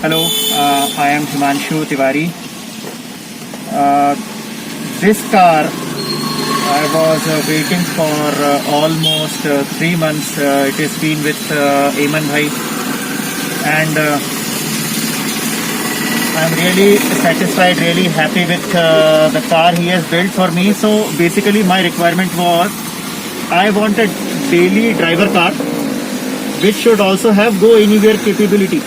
Hello, I am Mpfi. This car I was waiting for almost 3 months. It has been with Ammyfied, and I'm really satisfied, really happy with the car he has built for me. So basically my requirement was I wanted daily driver car which should also have go anywhere capability.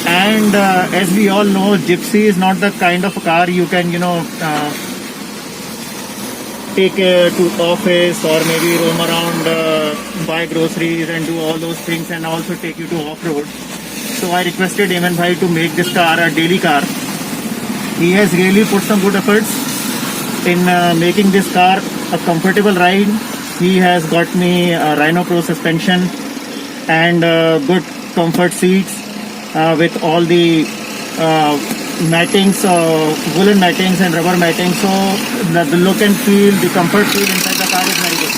And as we all know, Gypsy is not the kind of a car you can take to office or maybe roam around, buy groceries and do all those things, and also take you to off-road. So I requested Ammyfied to make this car a daily car. He has really put some good efforts in making this car a comfortable ride. He has got me a Rhino Pro suspension and good comfort seats with all the mattings, woolen mattings and rubber mattings. So the look and feel, the comfort feel inside the car is very good.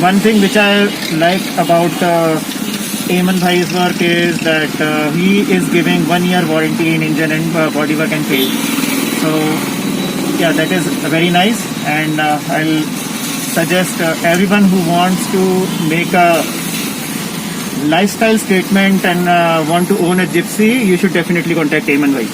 One thing which I like about Ammyfied's work is that he is giving 1 year warranty in engine and bodywork and paint. So yeah, that is very nice, and I'll suggest everyone who wants to make a lifestyle statement and want to own a Gypsy, you should definitely contact Ammyfied.